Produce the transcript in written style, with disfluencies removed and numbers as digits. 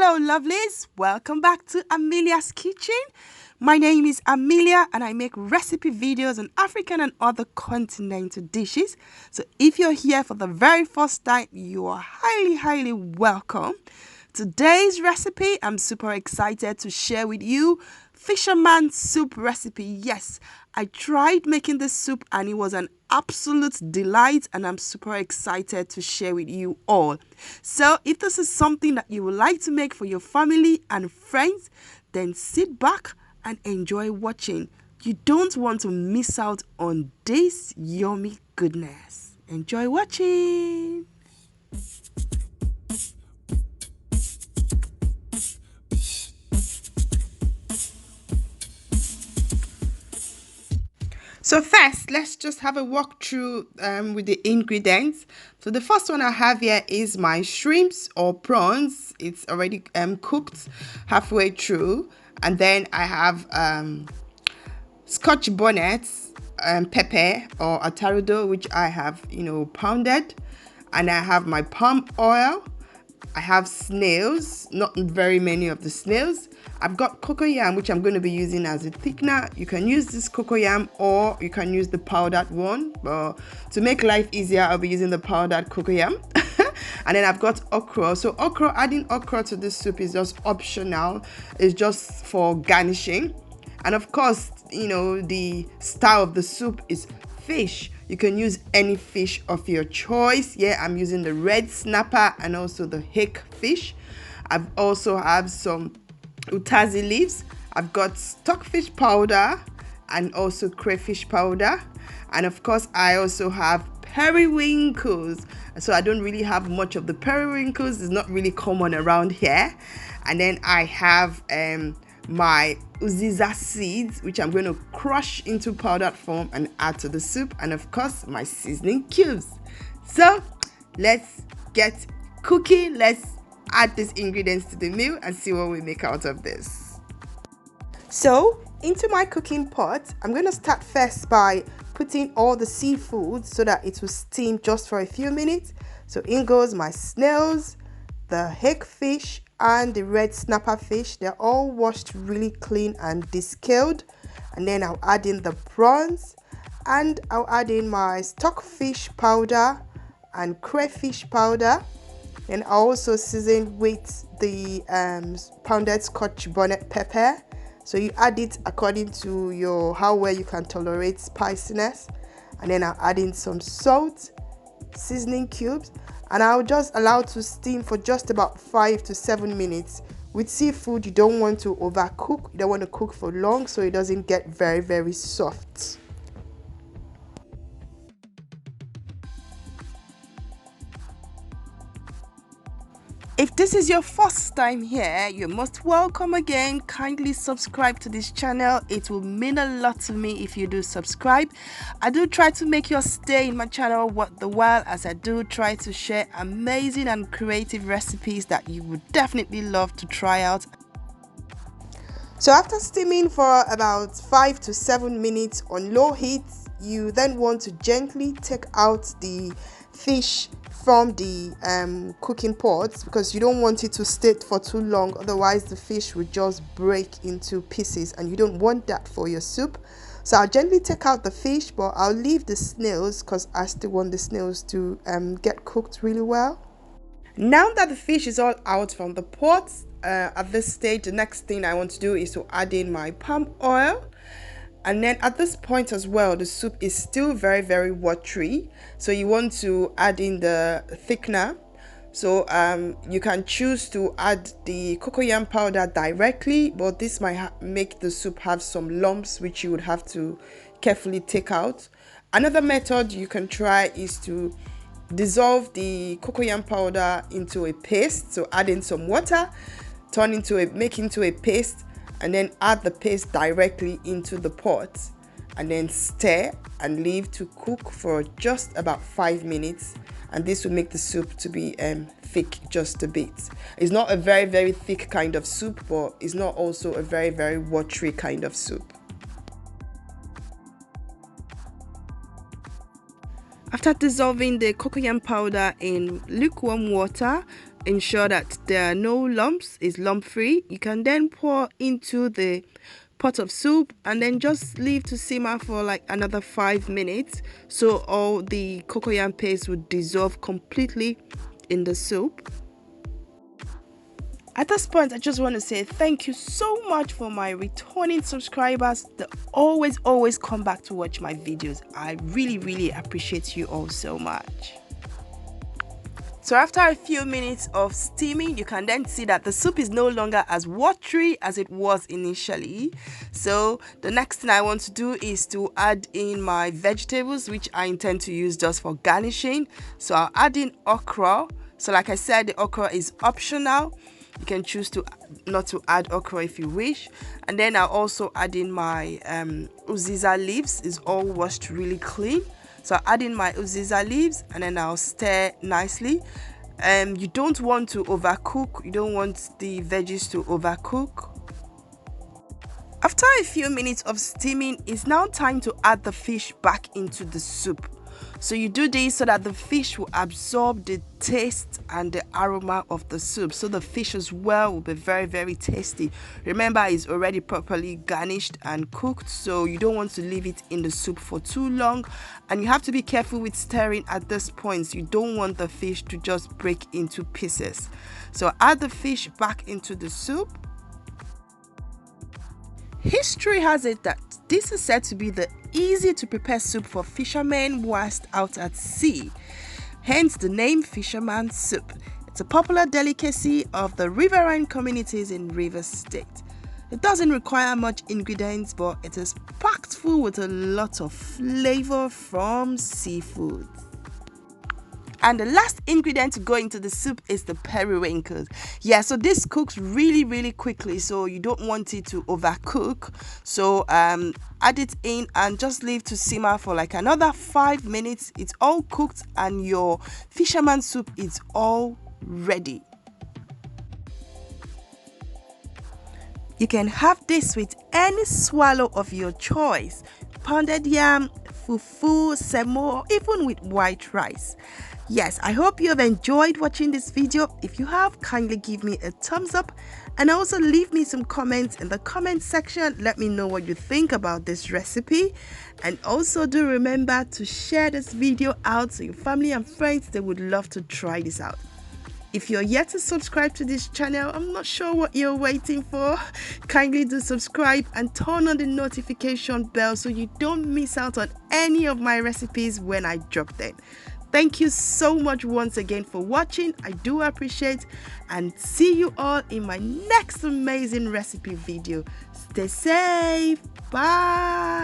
Hello lovelies, welcome back to Amelia's Kitchen. My name is Amelia and I make recipe videos on African and other continental dishes. So if you're here for the very first time, you are highly welcome. Today's recipe, I'm super excited to share with you Fisherman Soup recipe. Yes, I tried making this soup and it was an absolute delight and I'm super excited to share with you all. So if this is something that you would like to make for your family and friends, then sit back and enjoy watching. You don't want to miss out on this yummy goodness. Enjoy watching. So first, let's just have a walk through with the ingredients. So the first one I have here is my shrimps or prawns. It's already cooked halfway through. And then I have scotch bonnets, pepper or atarudo, which I have, pounded. And I have my palm oil. I have snails, not very many of the snails. I've got cocoyam, which I'm going to be using as a thickener. You can use this cocoyam or you can use the powdered one. But to make life easier, I'll be using the powdered cocoyam. And then I've got okro. So adding okro to this soup is just optional. It's just for garnishing. And of course, the style of the soup is fish. You can use any fish of your choice. Yeah, I'm using the red snapper and also the hake fish. I've also have some Uziza leaves. I've got stockfish powder and also crayfish powder. And of course, I also have periwinkles. So I don't really have much of the periwinkles. It's not really common around here. And then I have my Uziza seeds, which I'm going to crush into powdered form and add to the soup, and of course my seasoning cubes. So let's get cooking. Let's add these ingredients to the meal and see what we make out of this. So into my cooking pot, I'm going to start first by putting all the seafood so that it will steam just for a few minutes. So in goes my snails, the hake fish and the red snapper fish. They're all washed really clean and descaled. And then I'll add in the prawns and I'll add in my stockfish powder and crayfish powder. And I also season with the pounded scotch bonnet pepper. So you add it according to how well you can tolerate spiciness. And then I'll add in some salt, seasoning cubes, and I'll just allow to steam for just about 5 to 7 minutes. With seafood, you don't want to overcook. You don't want to cook for long so it doesn't get very soft. If this is your first time here, you're most welcome again. Kindly subscribe to this channel. It will mean a lot to me if you do subscribe. I do try to make your stay in my channel worth the while, as I do try to share amazing and creative recipes that you would definitely love to try out. So after steaming for about 5 to 7 minutes on low heat, you then want to gently take out the fish from the cooking pot, because you don't want it to stay for too long, otherwise the fish will just break into pieces and you don't want that for your soup. So I'll gently take out the fish, but I'll leave the snails because I still want the snails to get cooked really well. Now that the fish is all out from the pot, at this stage the next thing I want to do is to add in my palm oil. And then at this point as well, the soup is still very watery. So you want to add in the thickener. So you can choose to add the cocoyam powder directly, but this might make the soup have some lumps, which you would have to carefully take out. Another method you can try is to dissolve the cocoyam powder into a paste. So add in some water, make into a paste, and then add the paste directly into the pot and then stir and leave to cook for just about 5 minutes, and this will make the soup to be thick just a bit. It's not a very thick kind of soup, but it's not also a very watery kind of soup. After dissolving the cocoyam powder in lukewarm water, ensure that there are no lumps, it's lump free. You can then pour into the pot of soup and then just leave to simmer for like another 5 minutes, so all the cocoyam paste would dissolve completely in the soup. At this point, I just want to say thank you so much for my returning subscribers that always come back to watch my videos. I really appreciate you all so much. So after a few minutes of steaming, you can then see that the soup is no longer as watery as it was initially. So the next thing I want to do is to add in my vegetables, which I intend to use just for garnishing. So I'll add in okra. So like I said, the okra is optional. You can choose to not to add okra if you wish. And then I'll also add in my Uziza leaves. It's all washed really clean. So I'll add in my Uziza leaves and then I'll stir nicely. You don't want to overcook. You don't want the veggies to overcook. After a few minutes of steaming, it's now time to add the fish back into the soup. So you do this so that the fish will absorb the taste and the aroma of the soup. So the fish as well will be very tasty. Remember, it's already properly garnished and cooked, so you don't want to leave it in the soup for too long. And you have to be careful with stirring at this point. You don't want the fish to just break into pieces. So add the fish back into the soup. History has it that this is said to be the easy to prepare soup for fishermen whilst out at sea, hence the name Fisherman Soup. It's a popular delicacy of the Riverine communities in Rivers State. It doesn't require much ingredients, but it is packed full with a lot of flavor from seafood. And the last ingredient to go into the soup is the periwinkles. Yeah, so this cooks really quickly, so you don't want it to overcook. So add it in and just leave to simmer for like another 5 minutes. It's all cooked and your fisherman soup is all ready. You can have this with any swallow of your choice: pounded yam, fufu, semo, or even with white rice. Yes, I hope you have enjoyed watching this video. If you have, kindly give me a thumbs up and also leave me some comments in the comment section. Let me know what you think about this recipe, and also do remember to share this video out so your family and friends, they would love to try this out. If you're yet to subscribe to this channel, I'm not sure what you're waiting for. Kindly do subscribe and turn on the notification bell so you don't miss out on any of my recipes when I drop them. Thank you so much once again for watching. I do appreciate, and see you all in my next amazing recipe video. Stay safe. Bye.